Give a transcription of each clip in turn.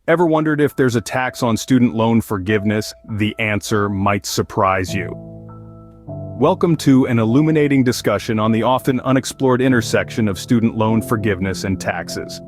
Ever wondered if there's a tax on student loan forgiveness? The answer might surprise you. Welcome to an illuminating discussion on the often unexplored intersection of student loan forgiveness and taxes.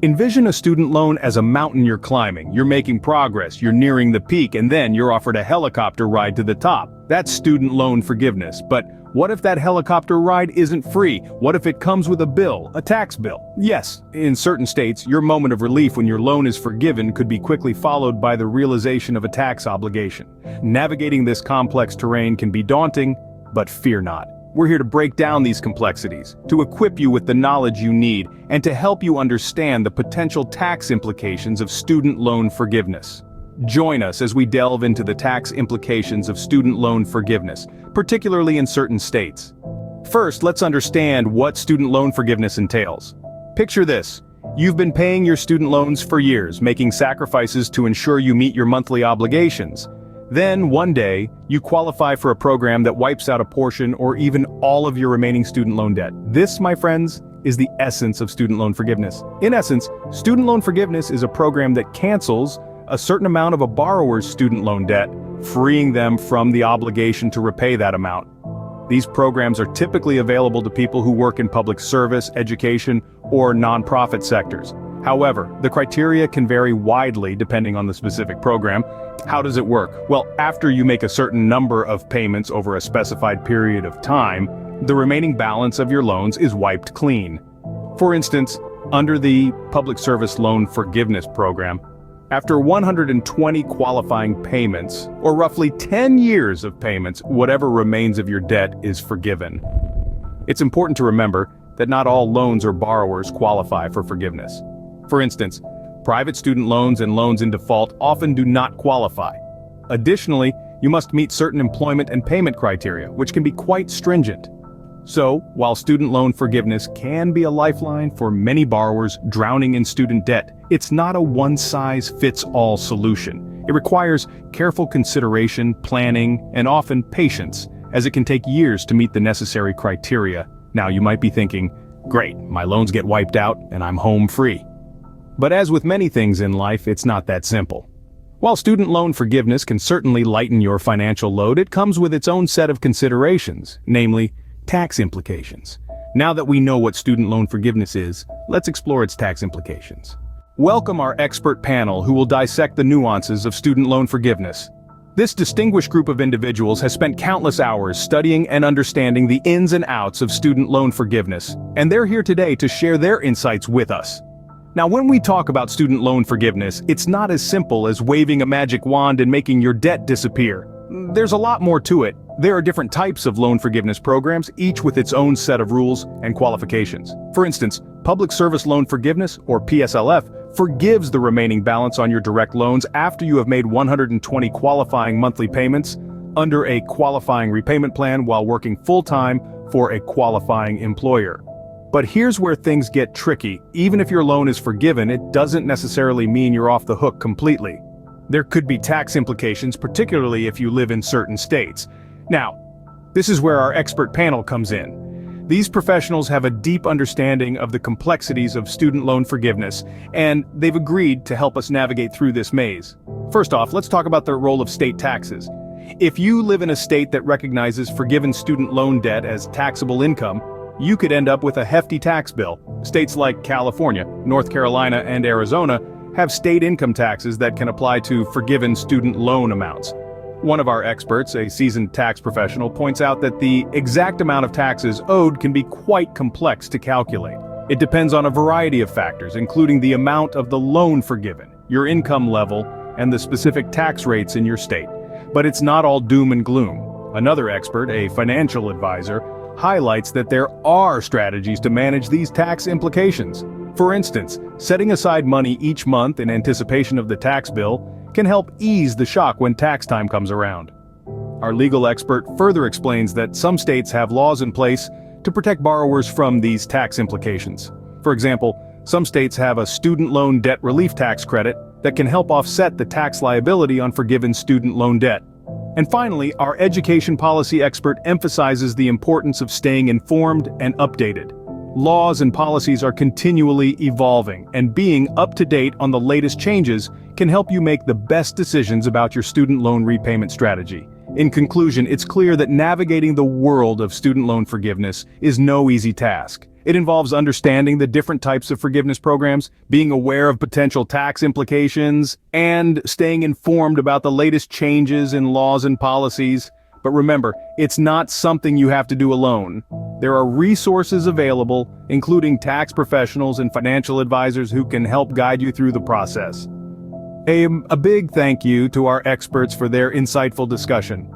Envision a student loan as a mountain you're climbing. You're making progress, you're nearing the peak, and then you're offered a helicopter ride to the top. That's student loan forgiveness. But what if that helicopter ride isn't free? What if it comes with a bill, a tax bill? Yes, in certain states, your moment of relief when your loan is forgiven could be quickly followed by the realization of a tax obligation. Navigating this complex terrain can be daunting, but fear not. We're here to break down these complexities, to equip you with the knowledge you need, and to help you understand the potential tax implications of student loan forgiveness. Join us as we delve into the tax implications of student loan forgiveness, particularly in certain states. First, let's understand what student loan forgiveness entails. Picture this. You've been paying your student loans for years, making sacrifices to ensure you meet your monthly obligations. Then, one day, you qualify for a program that wipes out a portion or even all of your remaining student loan debt. This, my friends, is the essence of student loan forgiveness. In essence, student loan forgiveness is a program that cancels a certain amount of a borrower's student loan debt, freeing them from the obligation to repay that amount. These programs are typically available to people who work in public service, education, or nonprofit sectors. However, the criteria can vary widely depending on the specific program. How does it work? Well, after you make a certain number of payments over a specified period of time, the remaining balance of your loans is wiped clean. For instance, under the Public Service Loan Forgiveness Program, after 120 qualifying payments, or roughly 10 years of payments, whatever remains of your debt is forgiven. It's important to remember that not all loans or borrowers qualify for forgiveness. For instance, private student loans and loans in default often do not qualify. Additionally, you must meet certain employment and payment criteria, which can be quite stringent. So, while student loan forgiveness can be a lifeline for many borrowers drowning in student debt, it's not a one-size-fits-all solution. It requires careful consideration, planning, and often patience, as it can take years to meet the necessary criteria. Now, you might be thinking, great, my loans get wiped out and I'm home free. But as with many things in life, it's not that simple. While student loan forgiveness can certainly lighten your financial load, it comes with its own set of considerations, namely, tax implications. Now that we know what student loan forgiveness is, let's explore its tax implications. Welcome our expert panel who will dissect the nuances of student loan forgiveness. This distinguished group of individuals has spent countless hours studying and understanding the ins and outs of student loan forgiveness, and they're here today to share their insights with us. Now, when we talk about student loan forgiveness, it's not as simple as waving a magic wand and making your debt disappear. There's a lot more to it. There are different types of loan forgiveness programs, each with its own set of rules and qualifications. For instance, Public Service Loan Forgiveness, or PSLF, forgives the remaining balance on your direct loans after you have made 120 qualifying monthly payments under a qualifying repayment plan while working full-time for a qualifying employer. But here's where things get tricky. Even if your loan is forgiven, it doesn't necessarily mean you're off the hook completely. There could be tax implications, particularly if you live in certain states. Now, this is where our expert panel comes in. These professionals have a deep understanding of the complexities of student loan forgiveness, and they've agreed to help us navigate through this maze. First off, let's talk about the role of state taxes. If you live in a state that recognizes forgiven student loan debt as taxable income, you could end up with a hefty tax bill. States like California, North Carolina, and Arizona have state income taxes that can apply to forgiven student loan amounts. One of our experts, a seasoned tax professional, points out that the exact amount of taxes owed can be quite complex to calculate. It depends on a variety of factors, including the amount of the loan forgiven, your income level, and the specific tax rates in your state. But it's not all doom and gloom. Another expert, a financial advisor, highlights that there are strategies to manage these tax implications. For instance, setting aside money each month in anticipation of the tax bill can help ease the shock when tax time comes around. Our legal expert further explains that some states have laws in place to protect borrowers from these tax implications. For example, some states have a student loan debt relief tax credit that can help offset the tax liability on forgiven student loan debt. And finally, our education policy expert emphasizes the importance of staying informed and updated. Laws and policies are continually evolving, and being up to date on the latest changes can help you make the best decisions about your student loan repayment strategy. In conclusion, it's clear that navigating the world of student loan forgiveness is no easy task. It involves understanding the different types of forgiveness programs, being aware of potential tax implications, and staying informed about the latest changes in laws and policies. But remember, it's not something you have to do alone. There are resources available, including tax professionals and financial advisors who can help guide you through the process. A big thank you to our experts for their insightful discussion.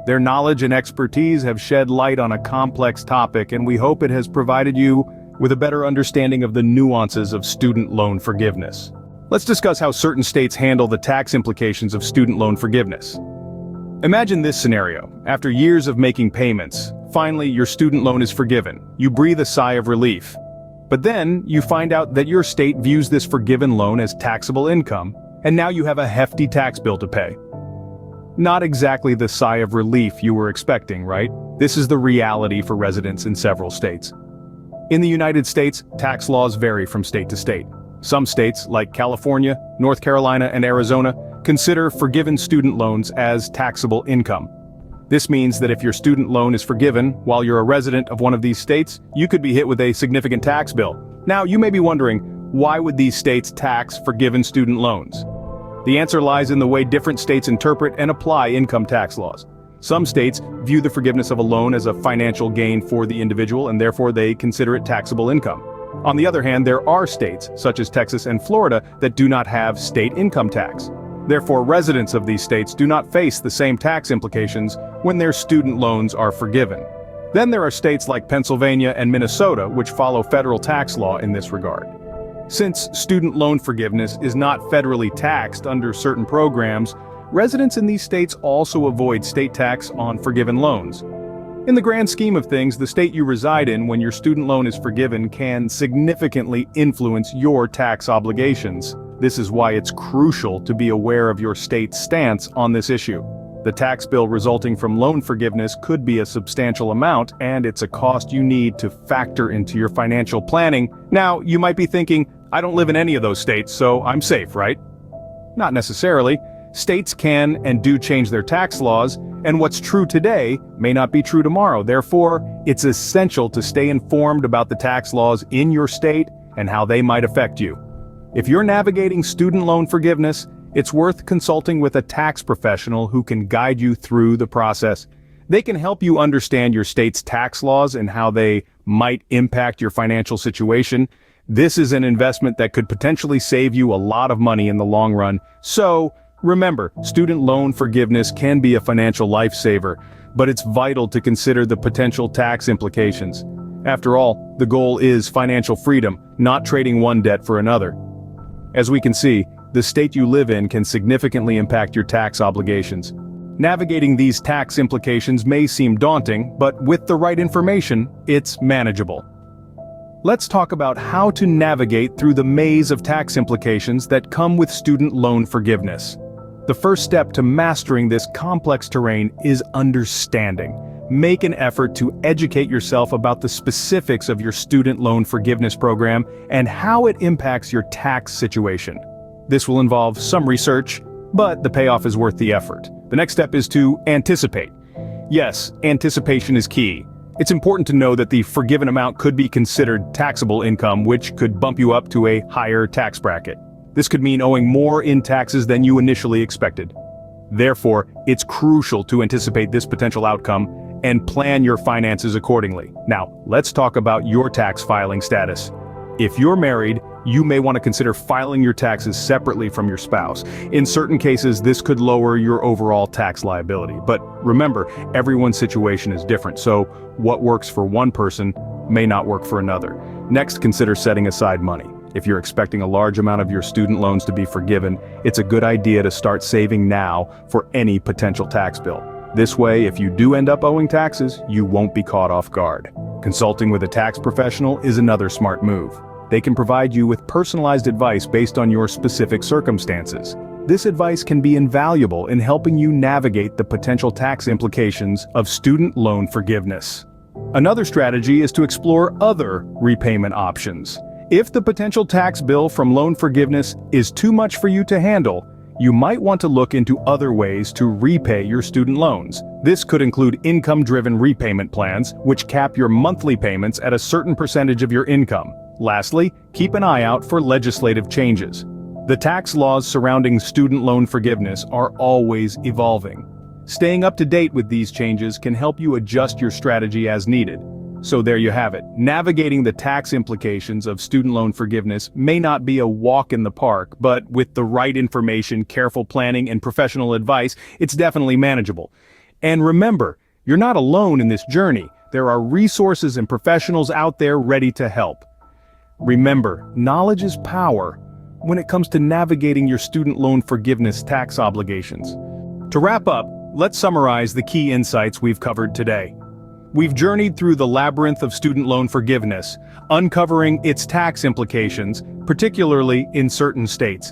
Their knowledge and expertise have shed light on a complex topic, and we hope it has provided you with a better understanding of the nuances of student loan forgiveness. Let's discuss how certain states handle the tax implications of student loan forgiveness. Imagine this scenario. After years of making payments, finally your student loan is forgiven. You breathe a sigh of relief. But then you find out that your state views this forgiven loan as taxable income, and now you have a hefty tax bill to pay. Not exactly the sigh of relief you were expecting, right? This is the reality for residents in several states. In the United States, tax laws vary from state to state. Some states, like California, North Carolina, and Arizona, consider forgiven student loans as taxable income. This means that if your student loan is forgiven while you're a resident of one of these states, you could be hit with a significant tax bill. Now, you may be wondering, why would these states tax forgiven student loans? The answer lies in the way different states interpret and apply income tax laws. Some states view the forgiveness of a loan as a financial gain for the individual, and therefore they consider it taxable income. On the other hand, there are states, such as Texas and Florida, that do not have state income tax. Therefore, residents of these states do not face the same tax implications when their student loans are forgiven. Then there are states like Pennsylvania and Minnesota, which follow federal tax law in this regard. Since student loan forgiveness is not federally taxed under certain programs, residents in these states also avoid state tax on forgiven loans. In the grand scheme of things, the state you reside in when your student loan is forgiven can significantly influence your tax obligations. This is why it's crucial to be aware of your state's stance on this issue. The tax bill resulting from loan forgiveness could be a substantial amount, and it's a cost you need to factor into your financial planning. Now, you might be thinking, I don't live in any of those states, so I'm safe, right? Not necessarily. States can and do change their tax laws, and what's true today may not be true tomorrow. Therefore, it's essential to stay informed about the tax laws in your state and how they might affect you. If you're navigating student loan forgiveness, it's worth consulting with a tax professional who can guide you through the process. They can help you understand your state's tax laws and how they might impact your financial situation. This is an investment that could potentially save you a lot of money in the long run. So, remember, student loan forgiveness can be a financial lifesaver, but it's vital to consider the potential tax implications. After all, the goal is financial freedom, not trading one debt for another. As we can see, the state you live in can significantly impact your tax obligations. Navigating these tax implications may seem daunting, but with the right information, it's manageable. Let's talk about how to navigate through the maze of tax implications that come with student loan forgiveness. The first step to mastering this complex terrain is understanding. Make an effort to educate yourself about the specifics of your student loan forgiveness program and how it impacts your tax situation. This will involve some research, but the payoff is worth the effort. The next step is to anticipate. Yes, anticipation is key. It's important to know that the forgiven amount could be considered taxable income, which could bump you up to a higher tax bracket. This could mean owing more in taxes than you initially expected. Therefore, it's crucial to anticipate this potential outcome and plan your finances accordingly. Now, let's talk about your tax filing status. If you're married, you may want to consider filing your taxes separately from your spouse. In certain cases, this could lower your overall tax liability. But remember, everyone's situation is different, so what works for one person may not work for another. Next, consider setting aside money. If you're expecting a large amount of your student loans to be forgiven, it's a good idea to start saving now for any potential tax bill. This way, if you do end up owing taxes, you won't be caught off guard. Consulting with a tax professional is another smart move. They can provide you with personalized advice based on your specific circumstances. This advice can be invaluable in helping you navigate the potential tax implications of student loan forgiveness. Another strategy is to explore other repayment options. If the potential tax bill from loan forgiveness is too much for you to handle, you might want to look into other ways to repay your student loans. This could include income-driven repayment plans, which cap your monthly payments at a certain percentage of your income. Lastly, keep an eye out for legislative changes. The tax laws surrounding student loan forgiveness are always evolving. Staying up to date with these changes can help you adjust your strategy as needed. So there you have it. Navigating the tax implications of student loan forgiveness may not be a walk in the park, but with the right information, careful planning, and professional advice, it's definitely manageable. And remember, you're not alone in this journey. There are resources and professionals out there ready to help. Remember, knowledge is power when it comes to navigating your student loan forgiveness tax obligations. To wrap up, let's summarize the key insights we've covered today. We've journeyed through the labyrinth of student loan forgiveness, uncovering its tax implications, particularly in certain states.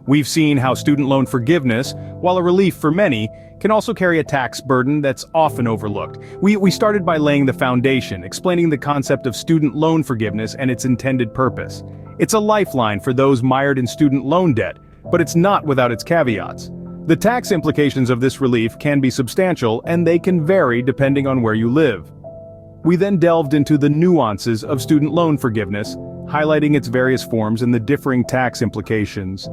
We've seen how student loan forgiveness, while a relief for many, can also carry a tax burden that's often overlooked. We started by laying the foundation, explaining the concept of student loan forgiveness and its intended purpose. It's a lifeline for those mired in student loan debt, but it's not without its caveats. The tax implications of this relief can be substantial, and they can vary depending on where you live. We then delved into the nuances of student loan forgiveness, highlighting its various forms and the differing tax implications.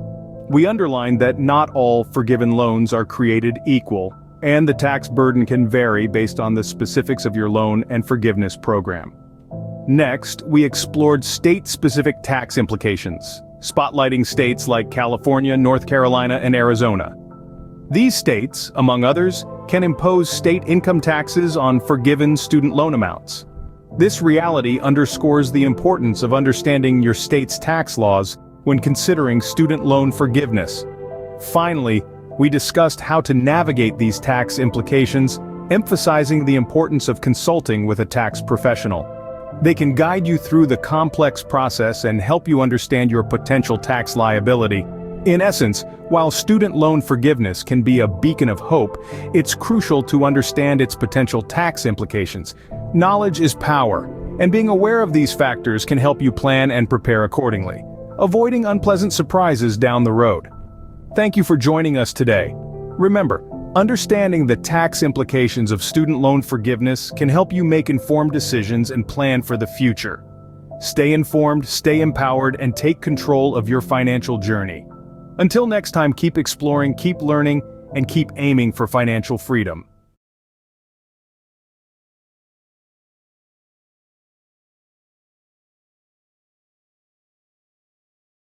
We underlined that not all forgiven loans are created equal, and the tax burden can vary based on the specifics of your loan and forgiveness program. Next, we explored state-specific tax implications, spotlighting states like California, North Carolina, and Arizona. These states, among others, can impose state income taxes on forgiven student loan amounts. This reality underscores the importance of understanding your state's tax laws when considering student loan forgiveness. Finally, we discussed how to navigate these tax implications, emphasizing the importance of consulting with a tax professional. They can guide you through the complex process and help you understand your potential tax liability. In essence, while student loan forgiveness can be a beacon of hope, it's crucial to understand its potential tax implications. Knowledge is power, and being aware of these factors can help you plan and prepare accordingly, avoiding unpleasant surprises down the road. Thank you for joining us today. Remember, understanding the tax implications of student loan forgiveness can help you make informed decisions and plan for the future. Stay informed, stay empowered, and take control of your financial journey. Until next time, keep exploring, keep learning, and keep aiming for financial freedom.